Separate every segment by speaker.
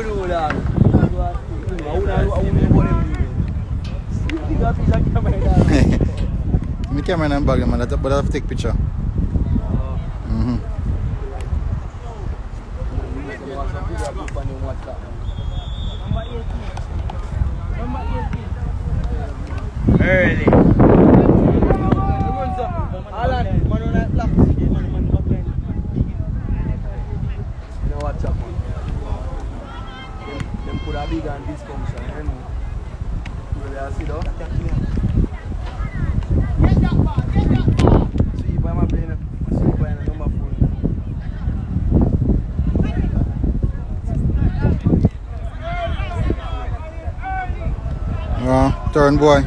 Speaker 1: we do that.
Speaker 2: My camera in the bag, man, but I have to take picture.
Speaker 1: Early. Alan, man on that block. You know what's up, man? Them put a big and dysfunction, you know. You see though? See, why am I playing? See, why am I number
Speaker 2: 4? Turn boy.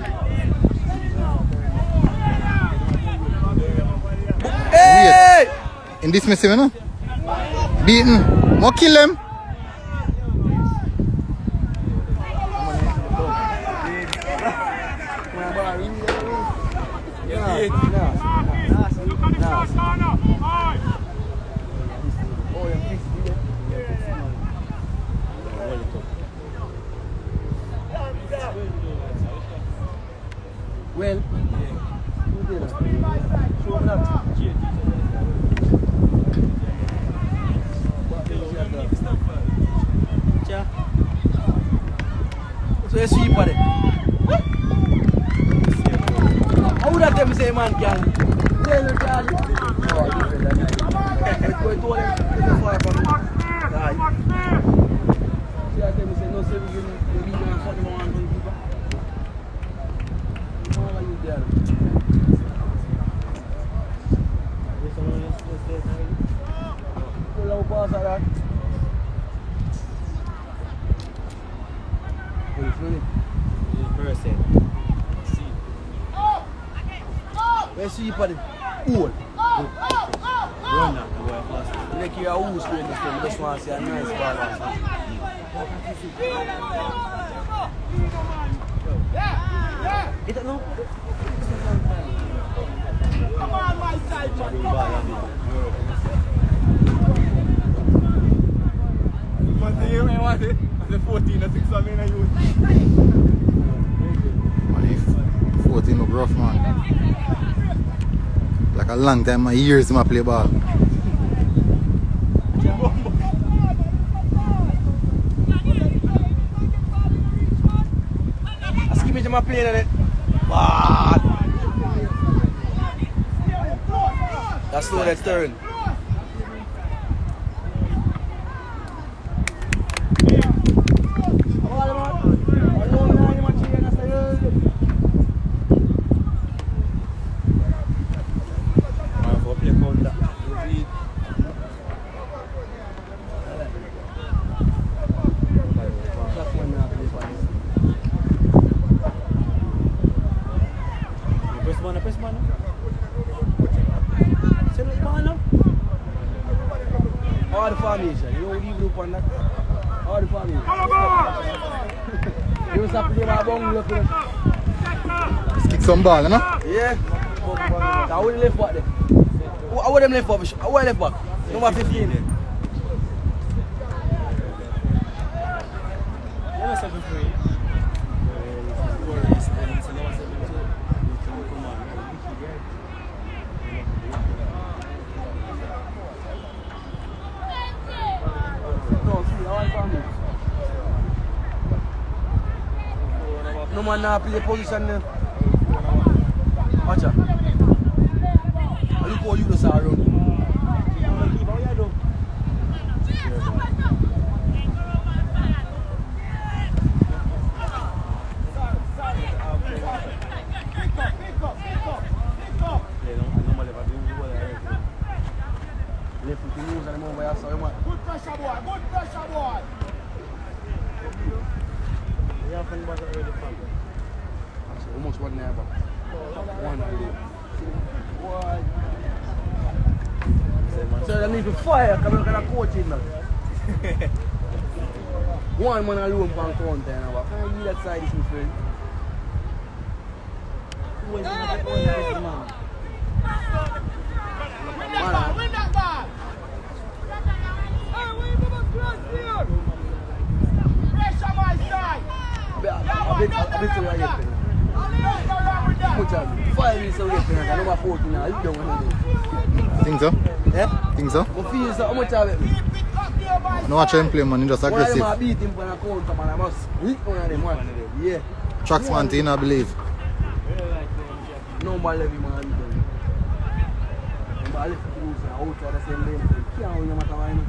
Speaker 1: Hey!
Speaker 2: In this messy, you know? Beaten. More kill him.
Speaker 1: Well, who did it? Show me that. So you see for it. How would that them say man can? Tell them Charlie. Oh, you feel that. Let's go to them. Far from it. Right. See that them say no say we give them the leader and something on people. How are you there? Pull out pass that. Where's she for the pool? Run that boy fast. Make your house doing this thing. Just want to see a nice ball. It no? Come on my side, man. But you may want it. The 14 or 6 I mean I use.
Speaker 2: 14 look rough, man. Like a long time, my years to play ball.
Speaker 1: I skip it to my plane on it. Bad. That's slow that turn. All the formation, you don't leave group on that. All the formation. Calabar! You must have to play my bong look.
Speaker 2: Kick some ball, you know?
Speaker 1: Yeah. I would left back there. I would them left back. I would left back. Number 15 there. No man now play position there. Watch out. Look how you just are around. Good pressure boy, good pressure boy. Almost one there, but one so they need to fire because we're going to coach him now. One man alone can count there now. Can you that side is my friend? Who is the man? Win that ball! Hey, we move across here! bit of a yet. Much of 5 minutes away from it, number 14 now, you don't want to do.
Speaker 2: Think so?
Speaker 1: Yeah?
Speaker 2: Think so?
Speaker 1: I feel so, how much of it?
Speaker 2: No watch him play, man, he just aggressive.
Speaker 1: One of them I beat him when I counter, man, I must hit one of them one. Yeah.
Speaker 2: Tracks man thing, I believe.
Speaker 1: No more levy, man. I left the rules and I out the same lane. You can't win no matter what, you know.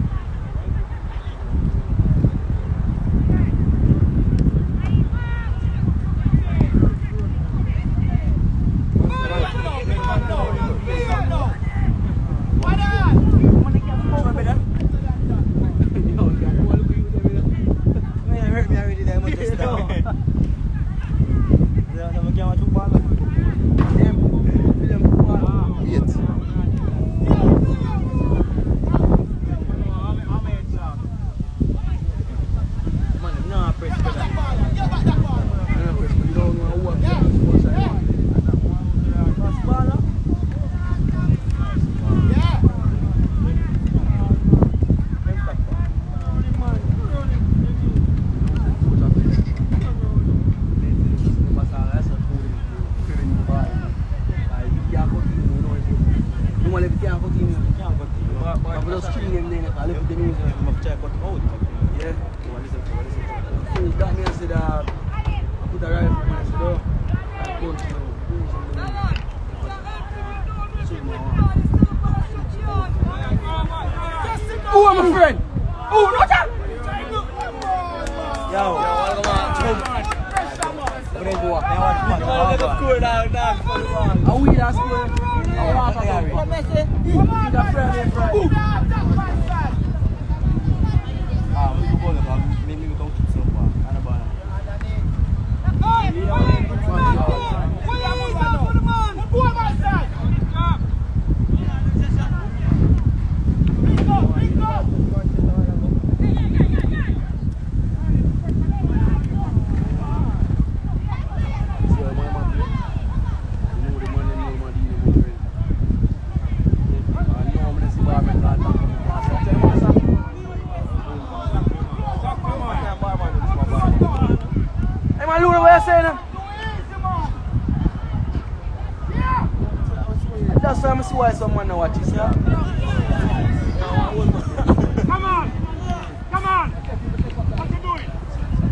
Speaker 1: Who am my friend? Oh, no time! Yo, are we that square? That's why I see why someone now watch this. Yeah? Come on! Come on! What you doing?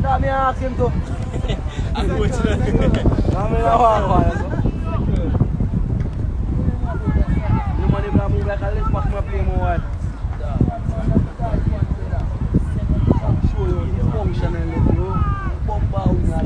Speaker 1: That me ask him to. I'm going to. You money gonna move like a left back my play more wide. Show you the function and let you bump out with that.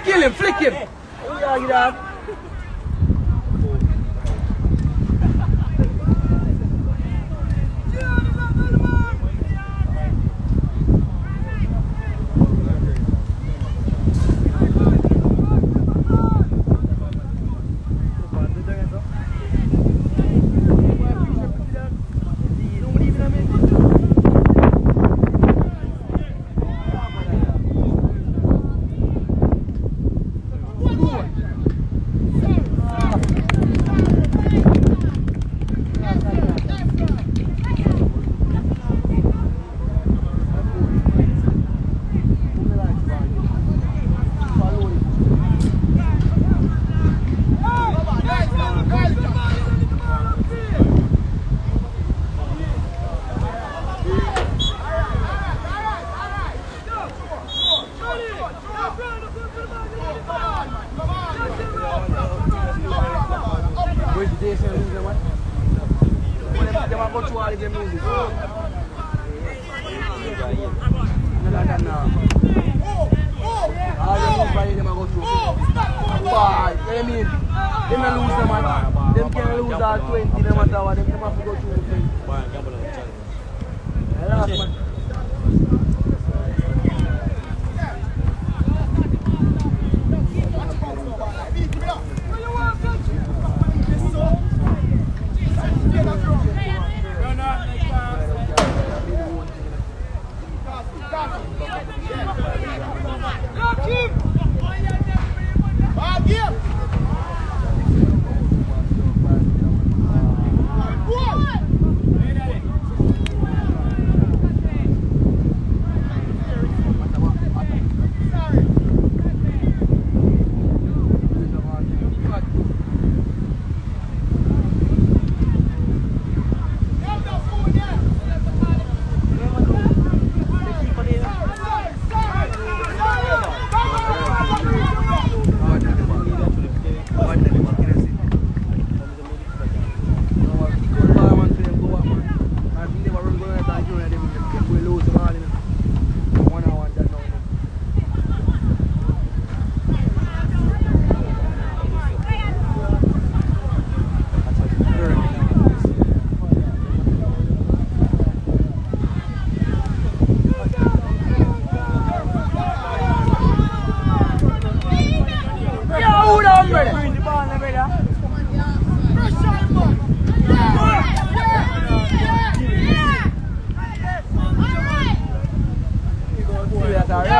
Speaker 1: Kill him, flick him! them go through all of them music. All the music them go through. Why? You mean? Them can lose them, man. Them can lose all 20, no matter what. Them have to go through the thing. Man.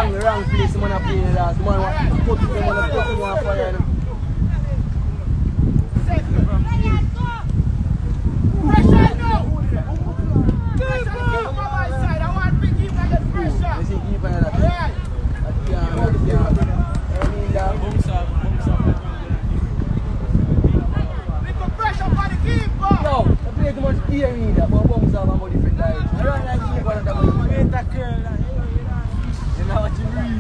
Speaker 1: Wrong place, man, I play last. Man, put them on the fire.
Speaker 3: Pressure now! Keep on my side. I want to keep like that pressure.
Speaker 1: You see, keep on that.
Speaker 3: Make a pressure for the keeper.
Speaker 1: No, I play too much ear me that, but bounce off and go different lives. I don't like keep on that. Wait that girl. You know what you mean?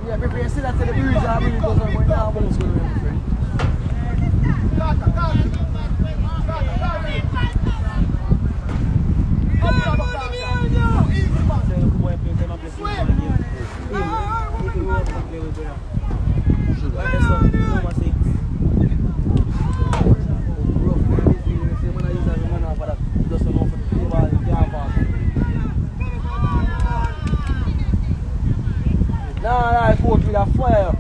Speaker 1: Yeah, prepare to see that to the breeze and really goes on going down, bounce with my friend. Nah, fourth with a fire.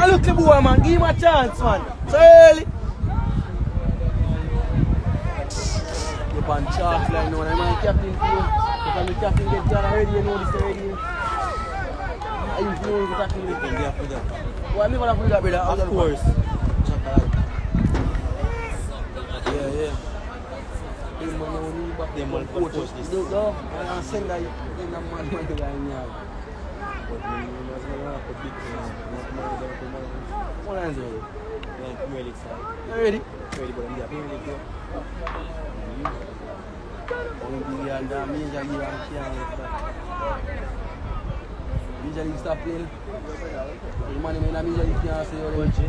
Speaker 1: Look the boy, man, give him a chance, man. So early. The pan chalk line now, I'm captain for. If I'm the captain get done already, you know this already. I use no one to tackle with him. Yeah, for that. Well, I'm never going to do that, brother. Of course. Yeah. Them man coaches this. No, I send that in the man to the yard. But when you must have a big thing, what else is it? Premier League side. You ready? Ready, but I'm there. Premier League too. Major League stop playing. The money in the Major League can't say you're rich.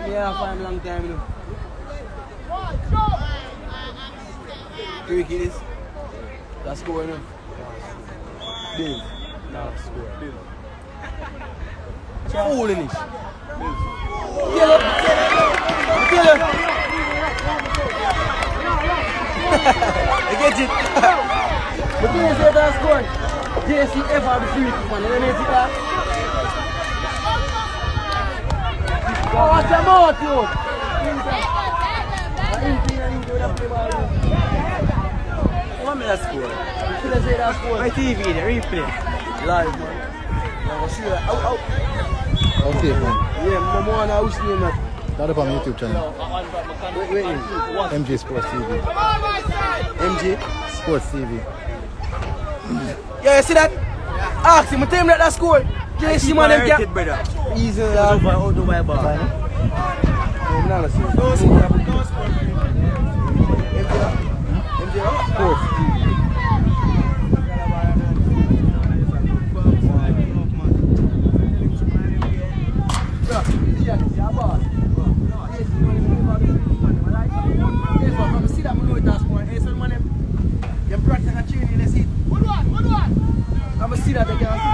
Speaker 1: Yeah, for a long time. Three kids. That's score now. Bill. Nah, score. Bill. Fooling it. Kill him. Kill him. I get it. But you say that score. JC ever the free kick, man. You know that? Oh, watch your mouth, you. me that score. You should have said that score. My TV, the replay. Live, man. I'm sure. Out.
Speaker 2: Okay, man.
Speaker 1: Yeah, my mom and I was seeing that.
Speaker 2: That's up on my YouTube channel.
Speaker 1: Wait.
Speaker 2: MJ Sports TV.
Speaker 1: MJ?
Speaker 2: Sports TV.
Speaker 1: Yeah, you see that? Ask him, tell him that score. Can you see man them can? Easy, lad. Out of my bar. No score. MJ, Sports TV. I'm see that again.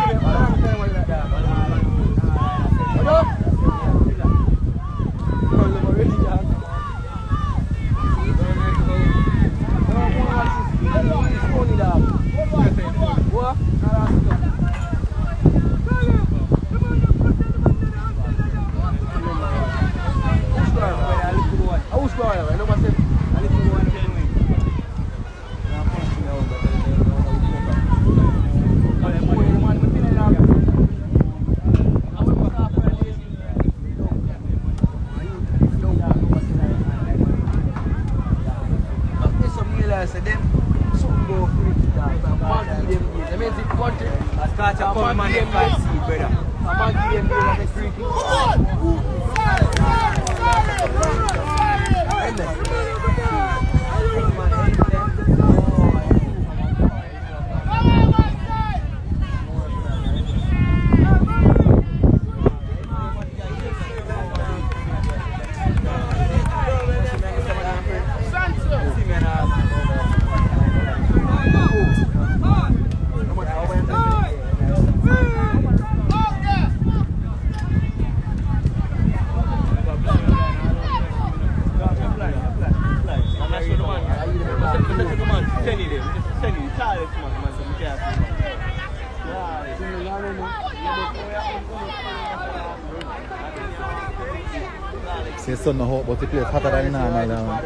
Speaker 2: Say sun no hot, but the place hotter than normal.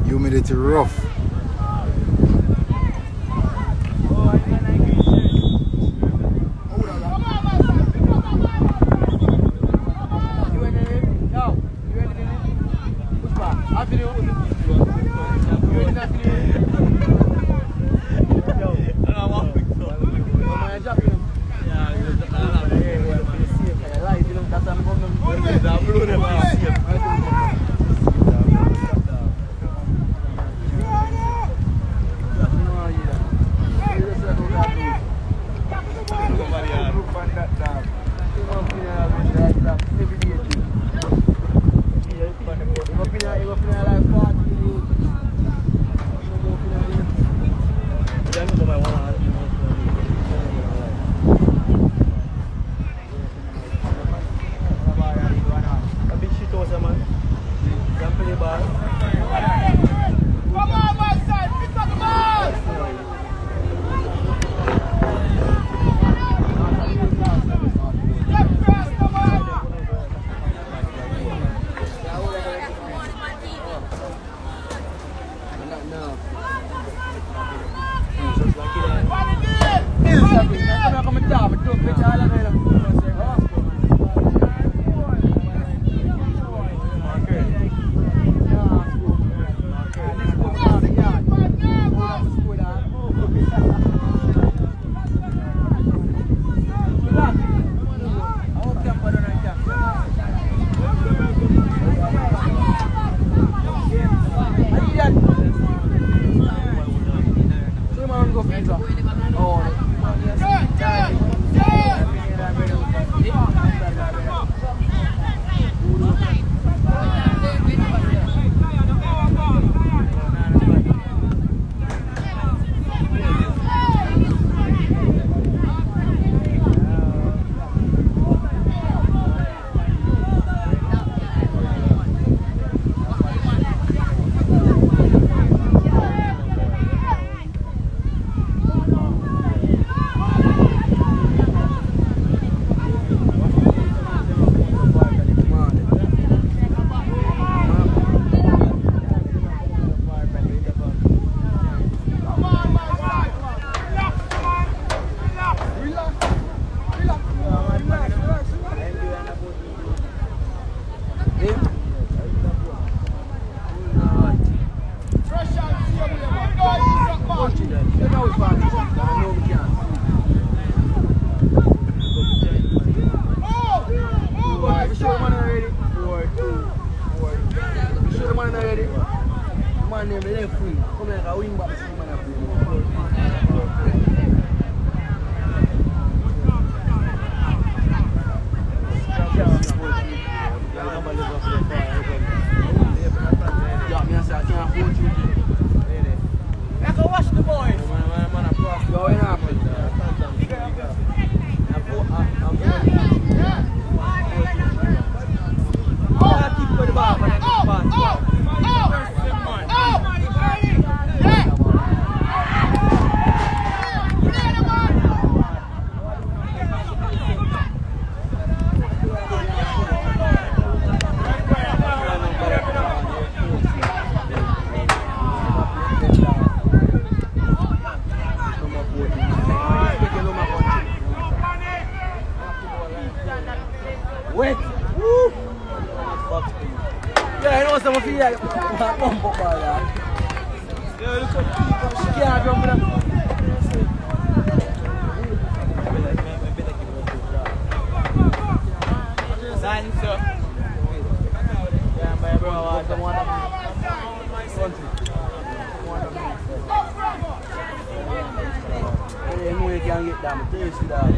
Speaker 2: Humidity rough.
Speaker 1: man named left wing. Come here, I wing back to see man up here. Yeah, me I say I can't hold you.
Speaker 3: I can watch the boys.
Speaker 1: Yo, what happened? I keep putting the ball for that pass. Wet. Woo. Yeah, I know some feel like bump up all that. Yeah, look at people. She can't jump in up. Dance up. Yeah, my brother wants the one of me. You know you can't get that, but taste that.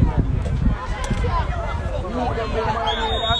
Speaker 1: You know them big man here that.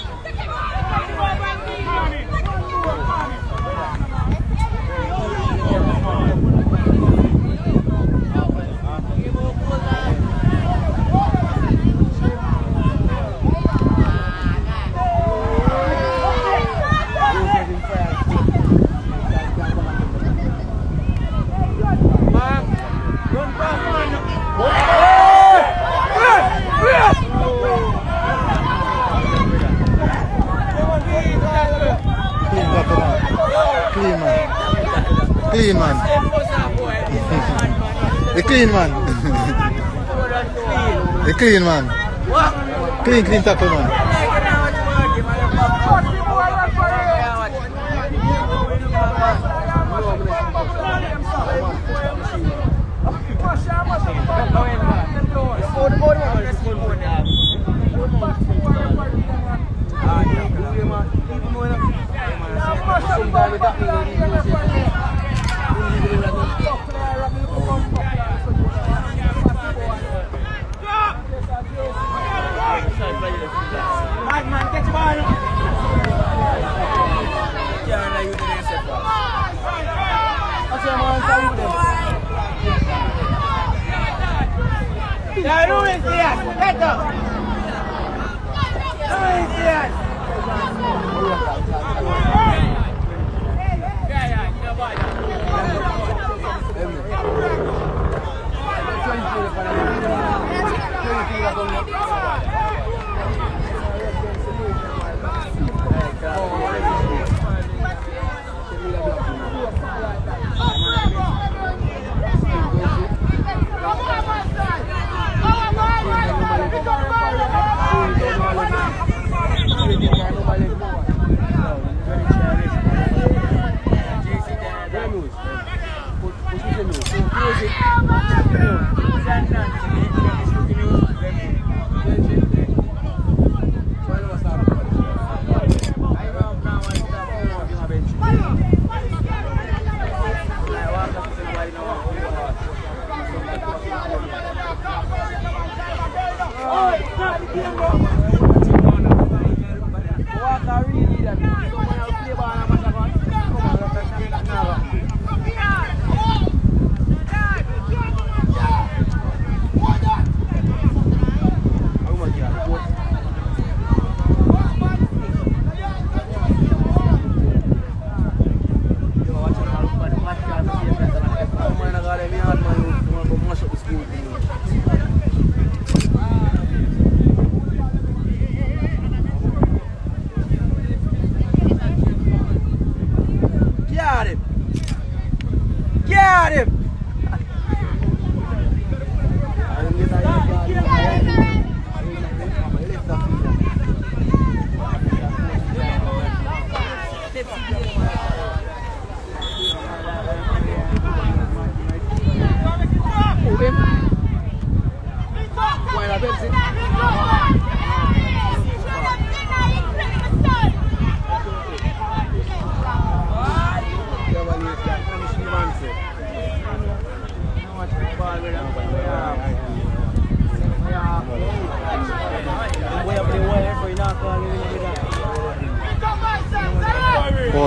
Speaker 2: Clean man. The clean man. The clean man. Clean tackle man.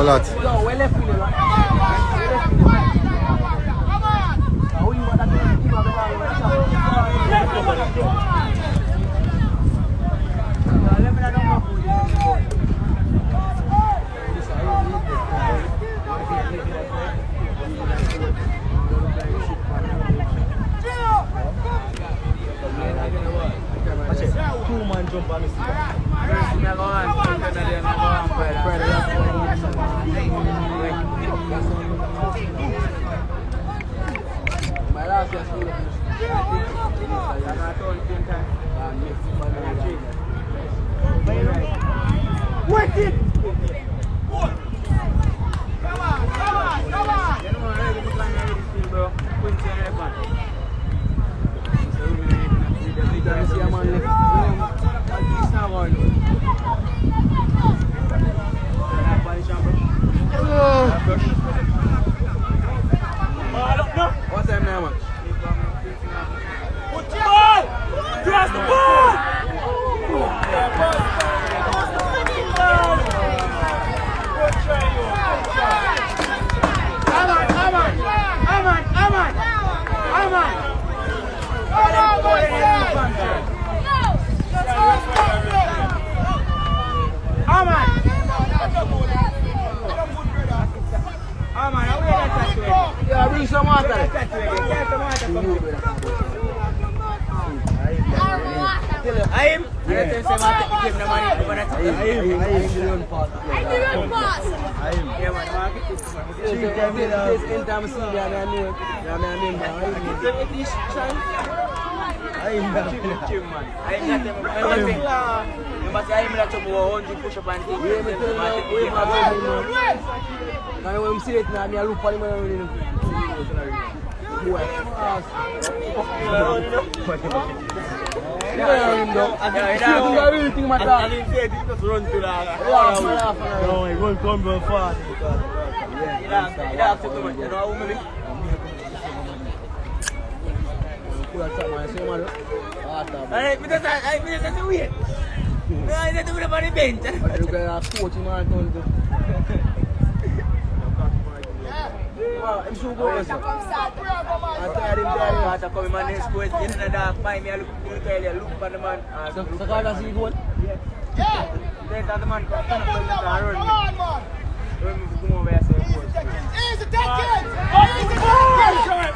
Speaker 2: lot.
Speaker 1: No, we're left in it.
Speaker 3: Two-man jump on me.
Speaker 1: My last year school.
Speaker 3: Wait it!
Speaker 1: What's that now, man?
Speaker 3: Put the ball! Cross the ball!
Speaker 1: Yeah, bring some water.
Speaker 3: I'm
Speaker 1: I'm so good.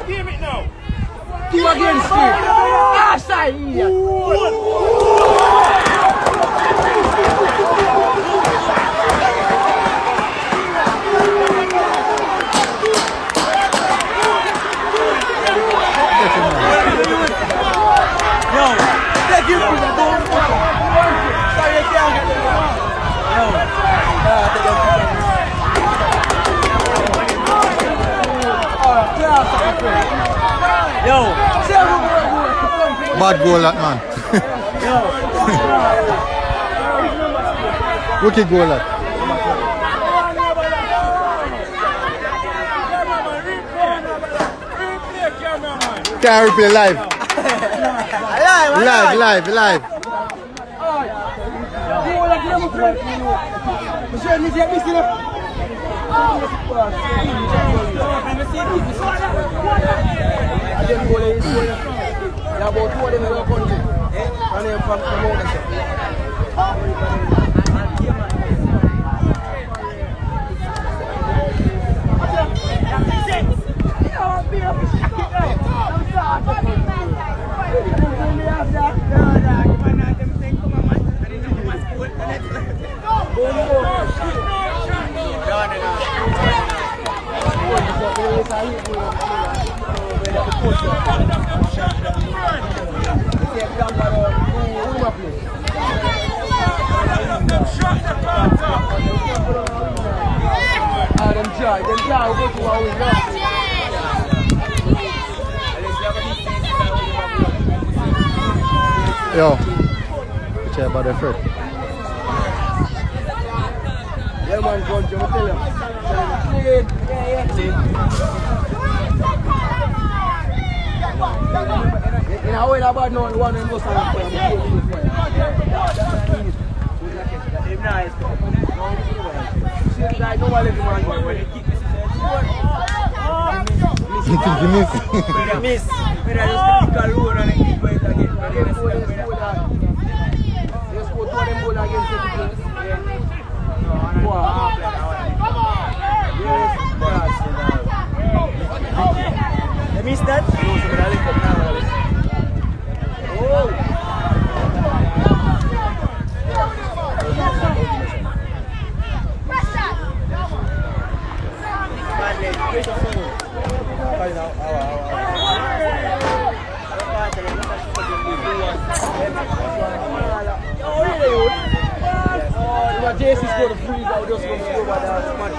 Speaker 3: Give it now.
Speaker 1: Two against you. Ah, side, idiot.
Speaker 2: Bad goal that man. Wicked goal that. Can't replay live. Live. Yo, check about the fruit.
Speaker 1: Yeah, man, go on, Jim, tell you. In a way, about no one and most of them. the guy, no one let him on when he kick this.
Speaker 2: You think you miss?
Speaker 3: Miss. When I just pick a load and I keep it again.
Speaker 1: They scored 2 of them goals against City. Wow. Yes,
Speaker 3: You missed that?
Speaker 1: Oh. JC scored a free goal, just going to score by that match.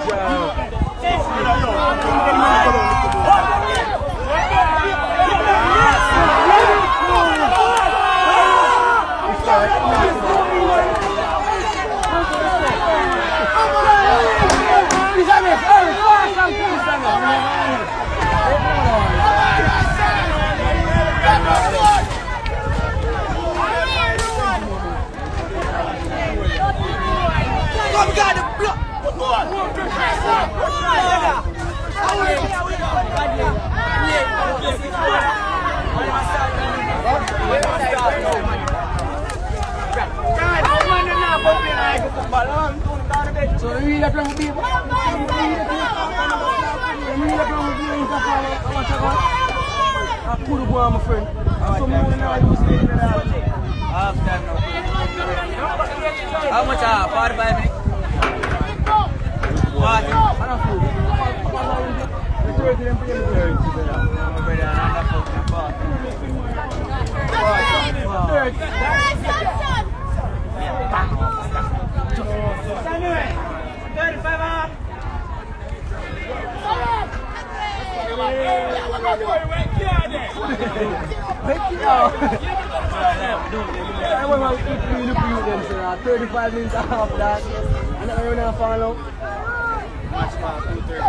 Speaker 1: So we really play with people. I could go on, my friend. So more now you see it half time now.
Speaker 3: How much? 45 minutes? What?
Speaker 1: I don't feel the 30 them play with her. I want to eat really few them, so 35 minutes after that. I'm not going to follow. Match for 2:30.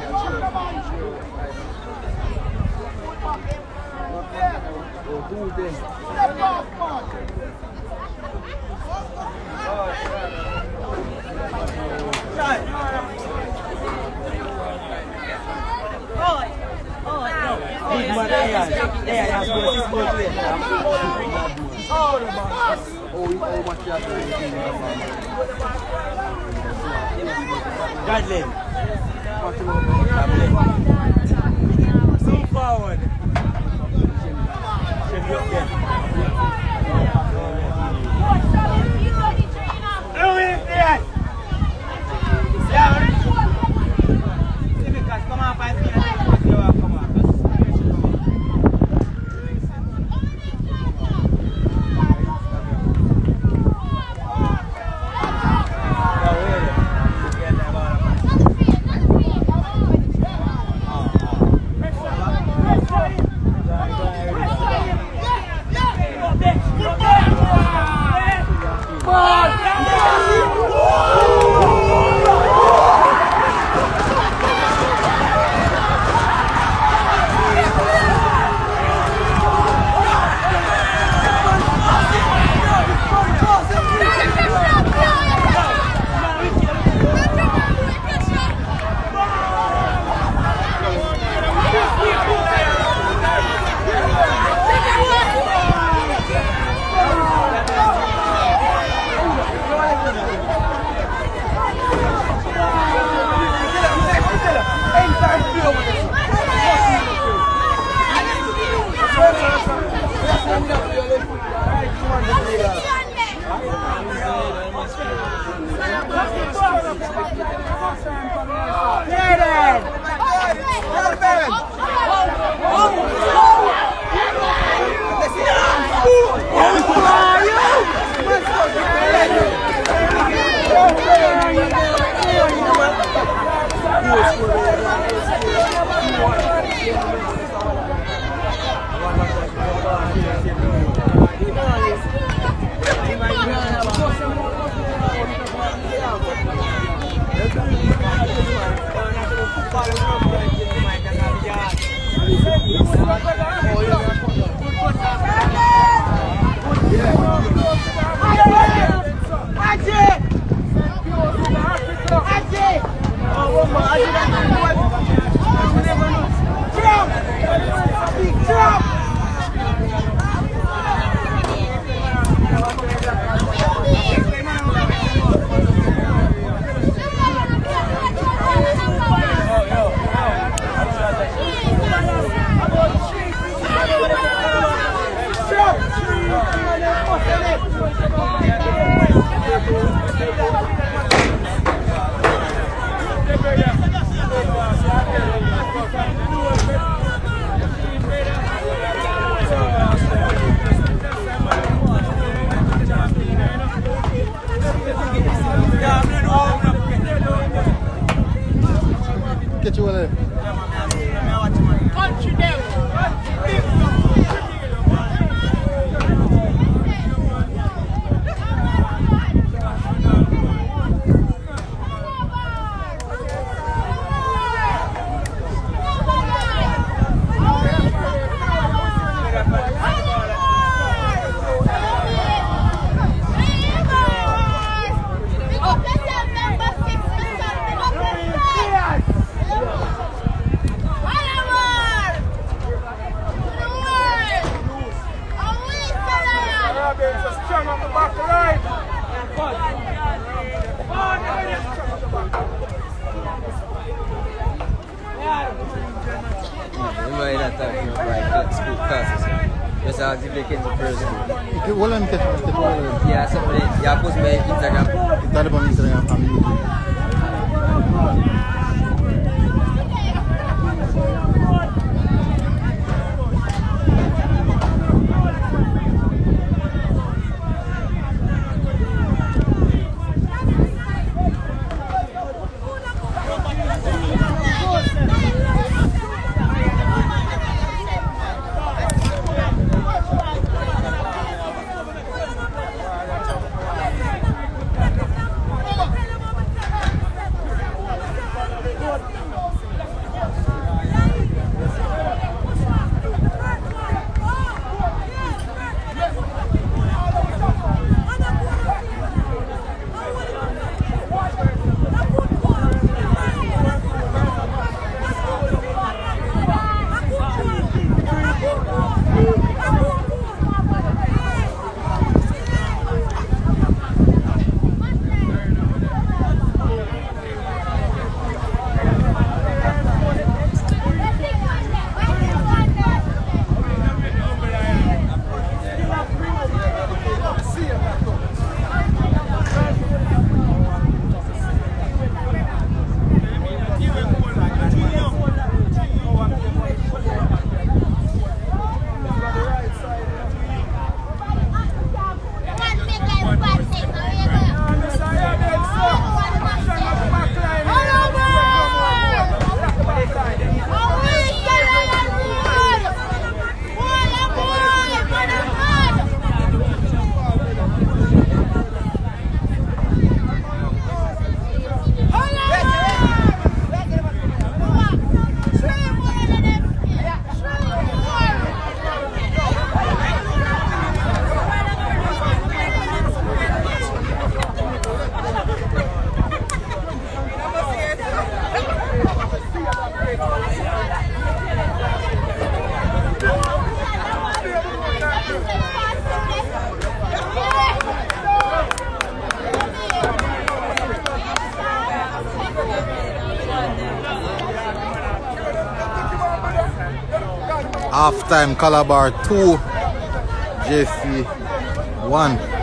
Speaker 1: Oh, 2:10.
Speaker 3: Big man, yeah, Godly. Zoom forward. me talking about like school classes. Just ask if they can do first school.
Speaker 2: Hold on,
Speaker 3: Yeah, somebody, yeah, post my Instagram.
Speaker 2: Taliban Instagram and YouTube. Half-time Calabar 2, JC 1.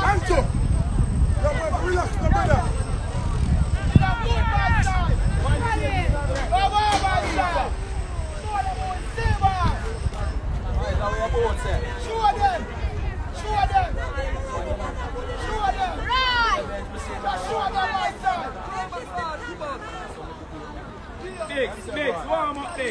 Speaker 4: Ancho! Relax, my brother.
Speaker 3: Mix, warm up, mix.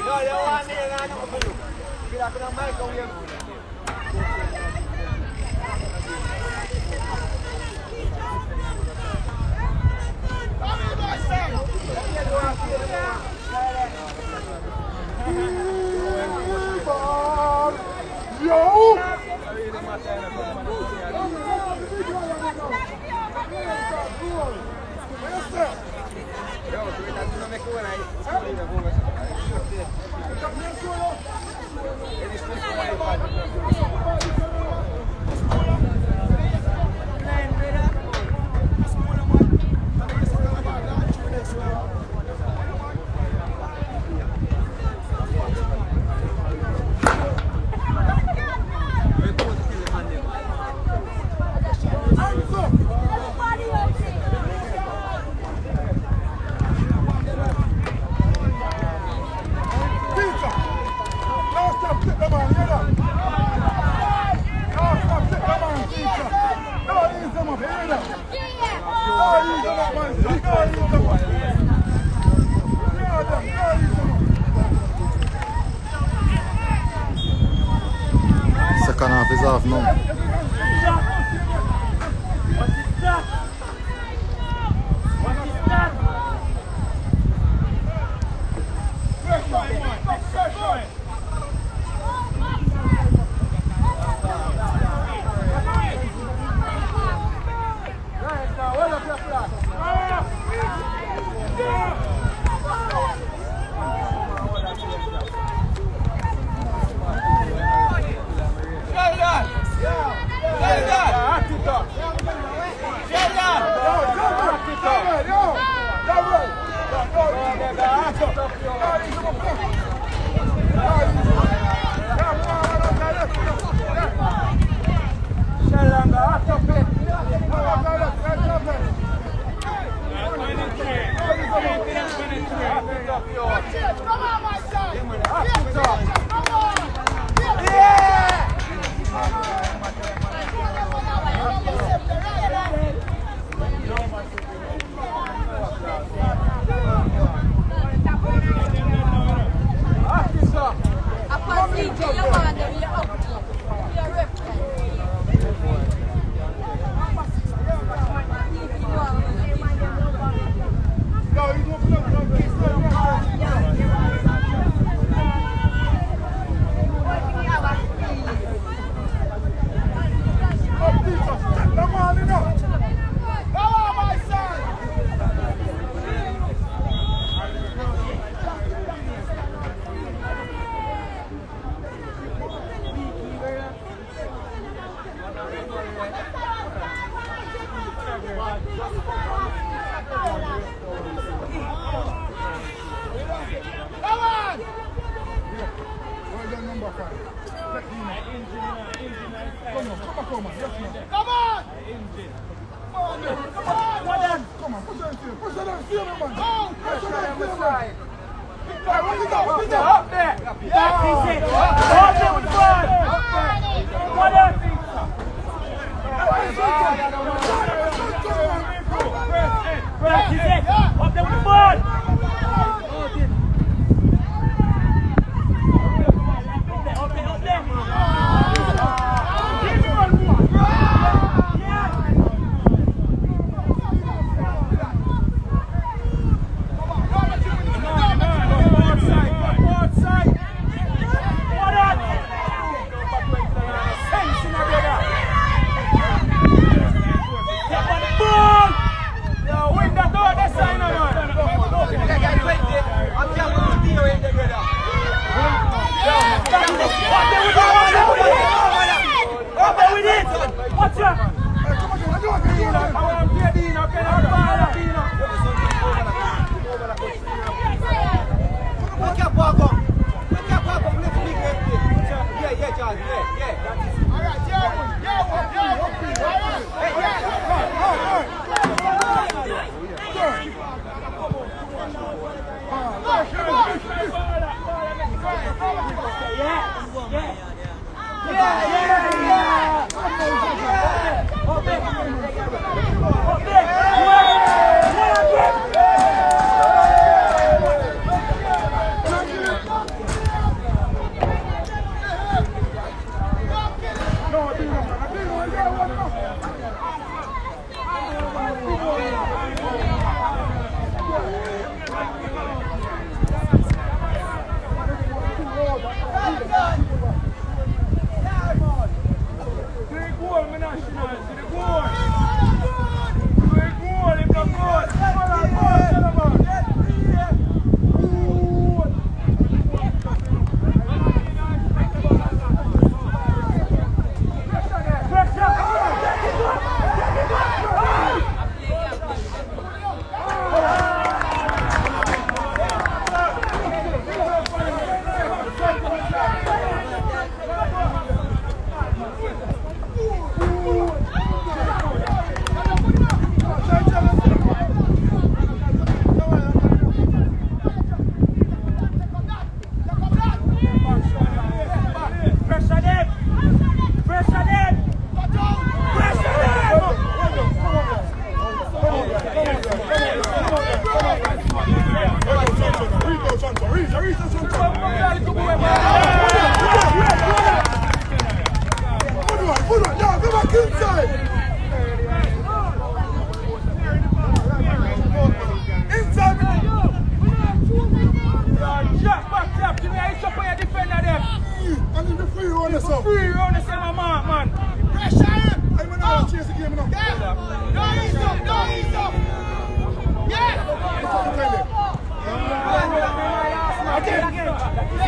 Speaker 2: Second half is off now.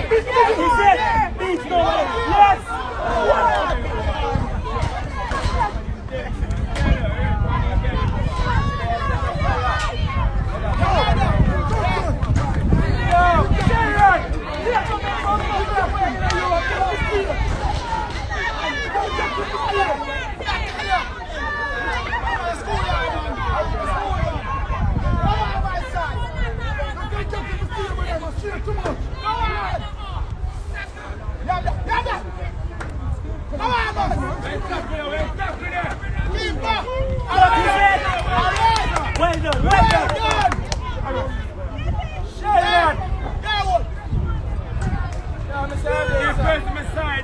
Speaker 3: Beats no way. Yes! Well done, well done.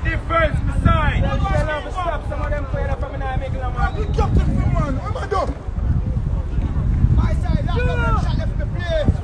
Speaker 3: Difference beside. Stop some of them playing from an eye, make them man.
Speaker 4: You captain for man. What am I doing? My side, that's what I'm shot left the place.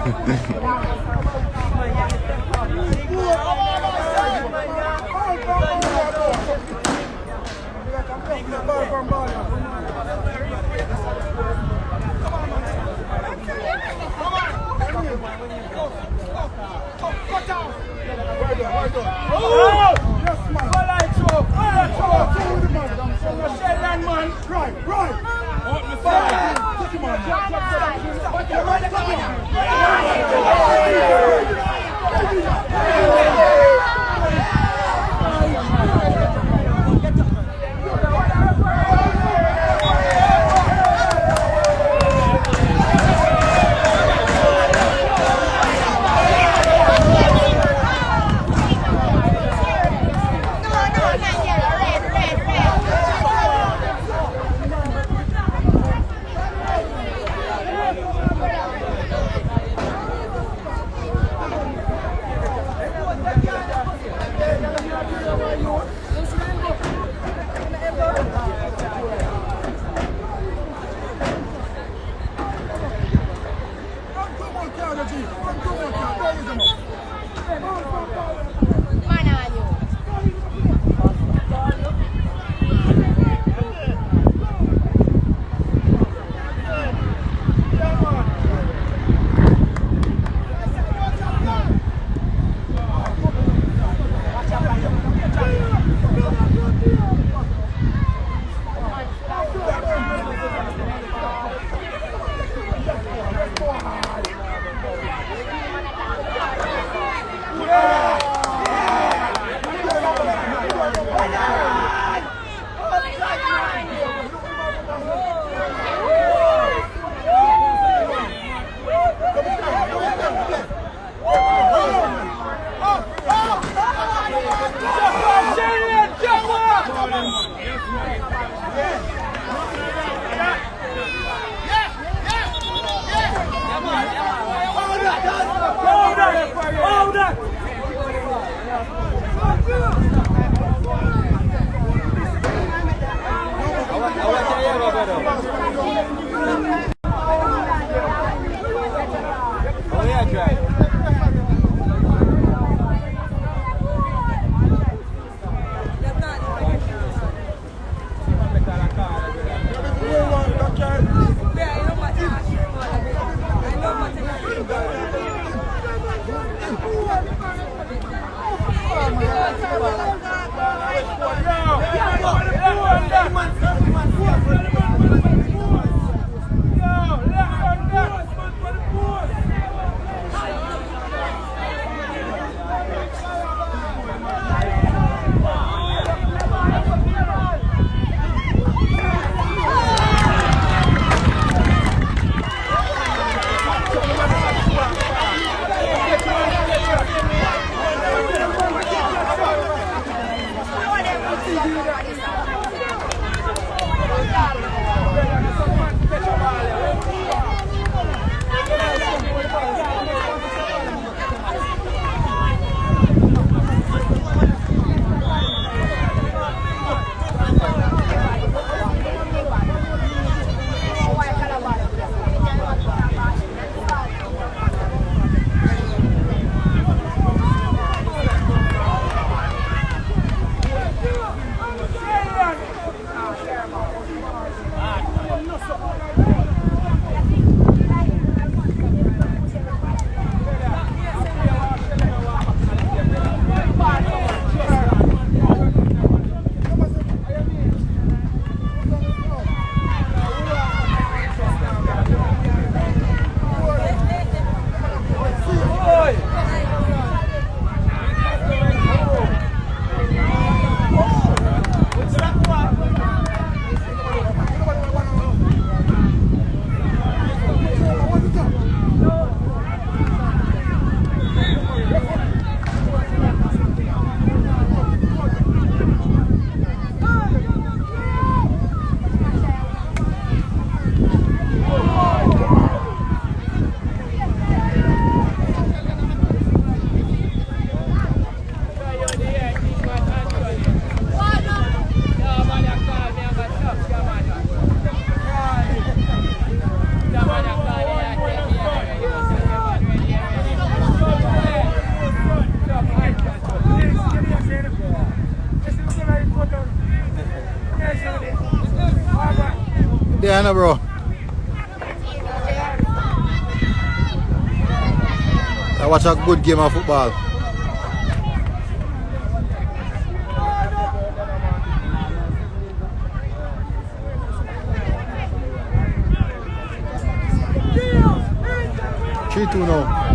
Speaker 3: Hey!
Speaker 2: there, no, bro. I watch a good game of football. Two now.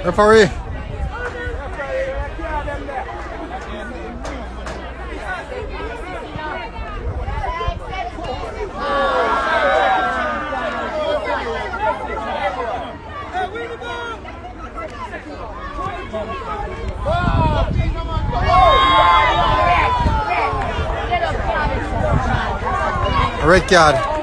Speaker 2: Referee. Red card.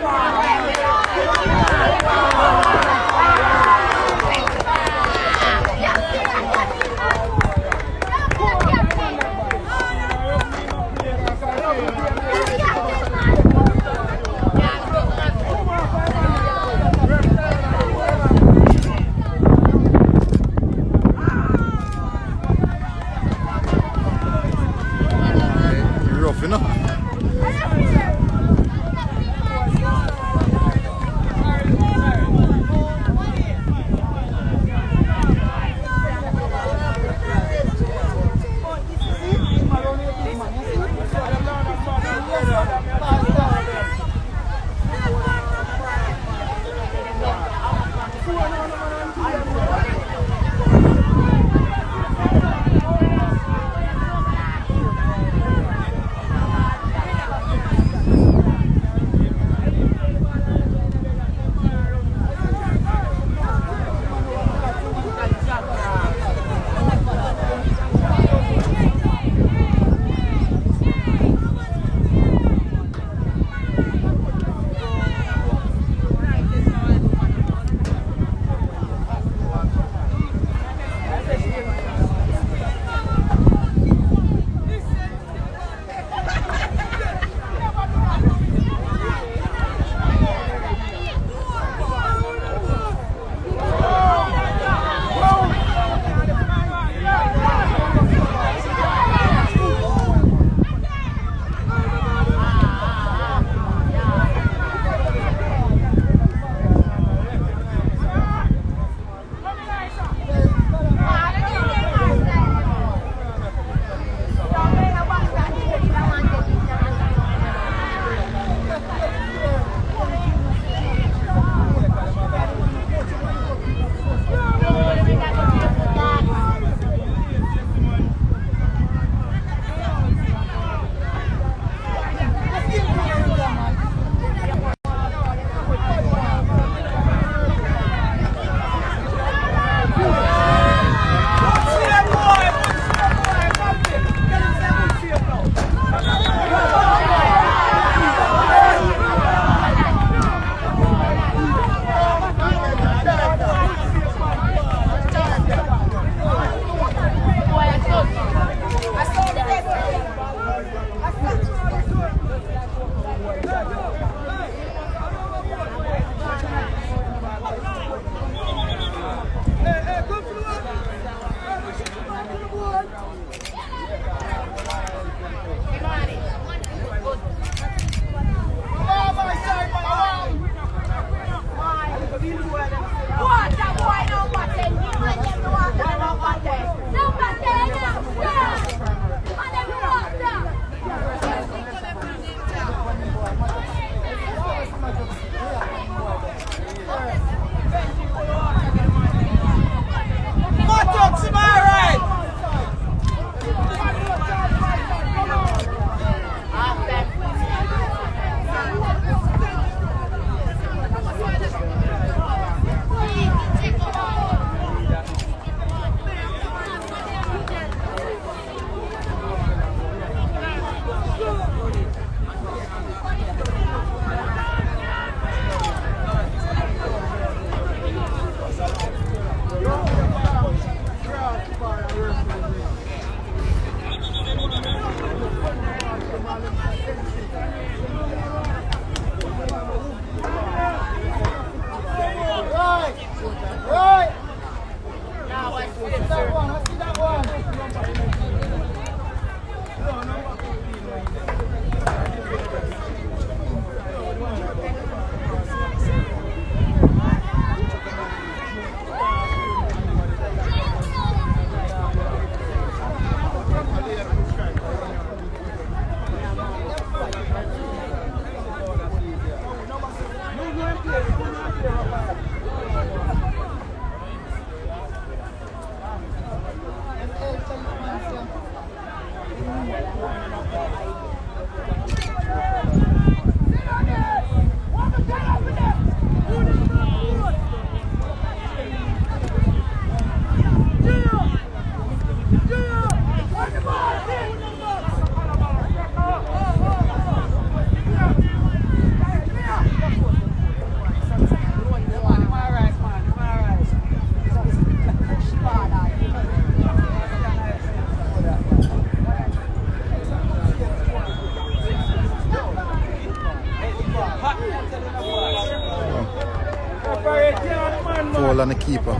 Speaker 2: goal and the keeper.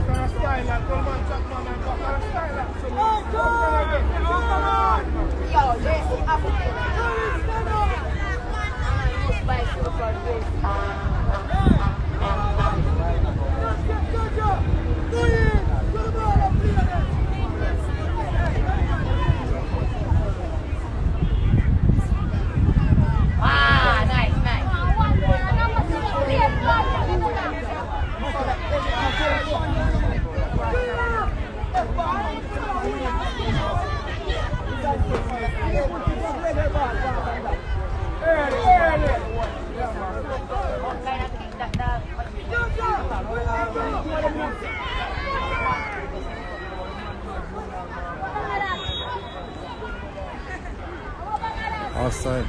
Speaker 2: Offside.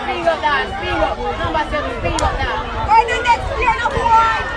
Speaker 5: Speed up now, speed up. Number 7, speed up now. Why the next player, number 1?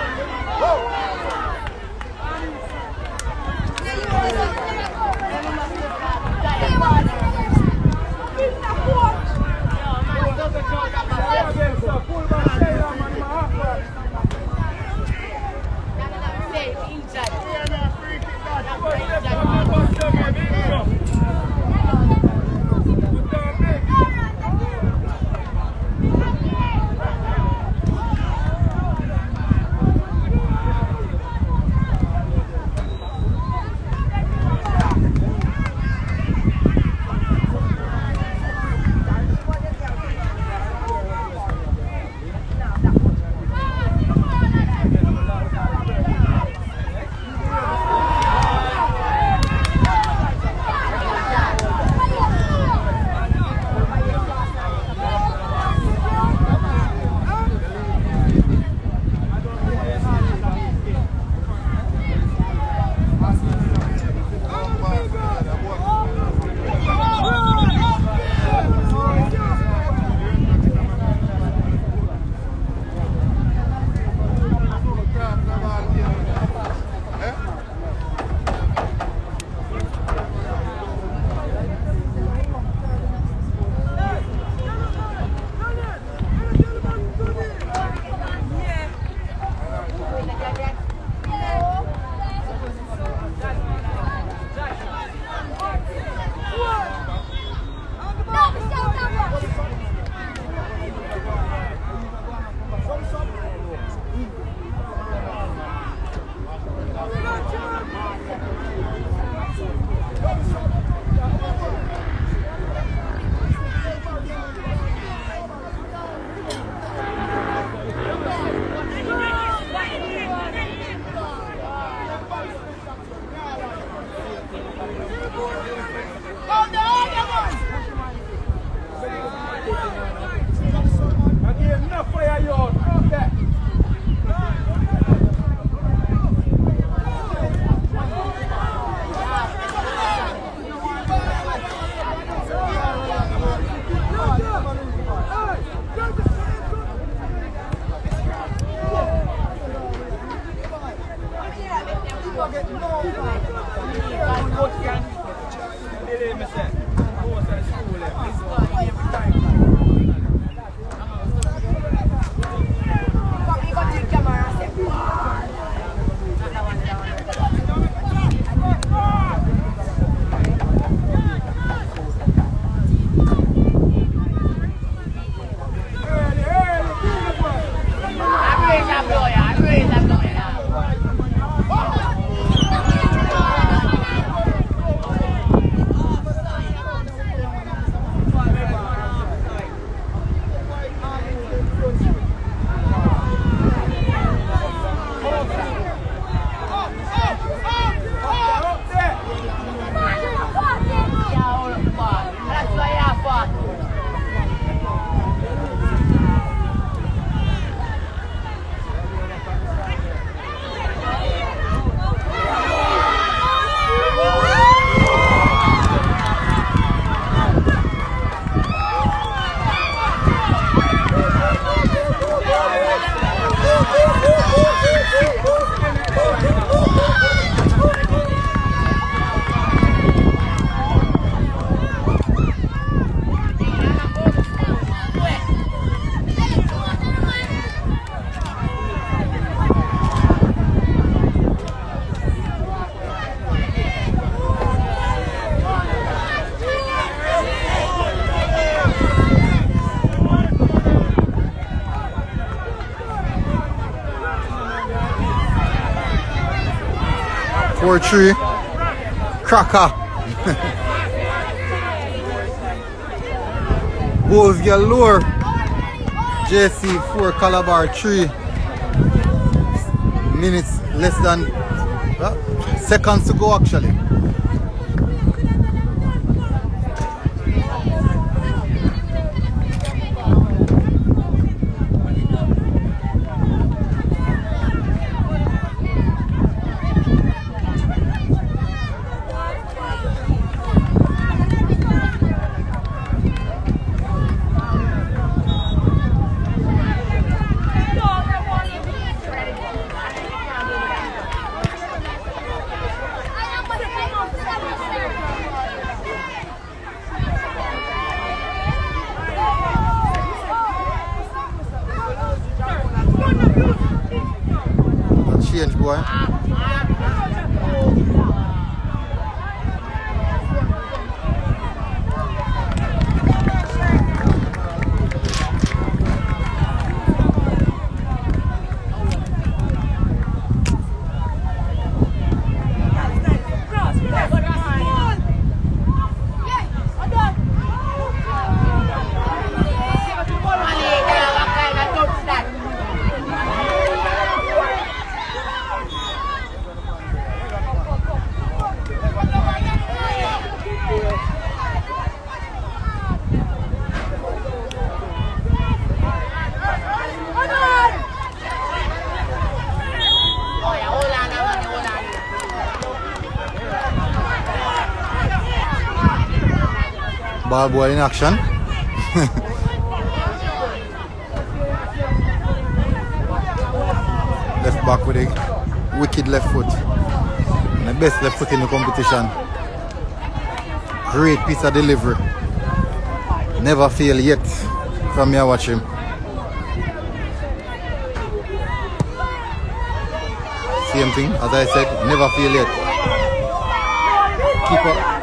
Speaker 2: 4-3. Cracker. Boys galore. JC 4, Calabar 3. Minutes less than seconds to go actually. Change, boy. Ball boy in action. Left back with a wicked left foot. And the best left foot in the competition. Great piece of delivery. Never fail yet from here watch him. Same thing as I said, never fail yet. Keep up.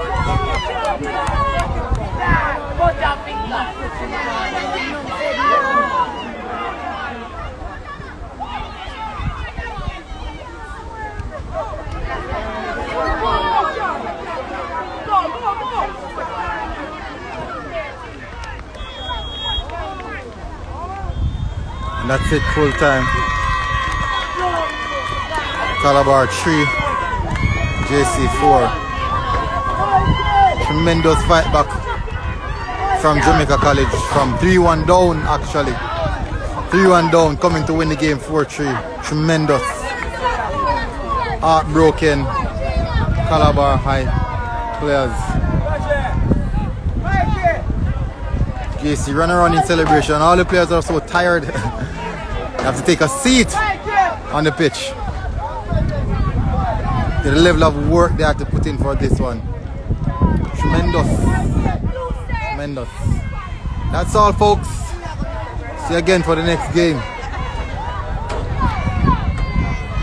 Speaker 2: And that's it, full time. Calabar 3, JC 4. Tremendous fight back from Jamaica College, from 3-1 down actually. 3-1 down, coming to win the game 4-3. Tremendous. Heartbroken Calabar High players. JC run around in celebration. All the players are so tired. They have to take a seat on the pitch. The level of work they have to put in for this one. Tremendous. Tremendous. That's all, folks. See you again for the next game.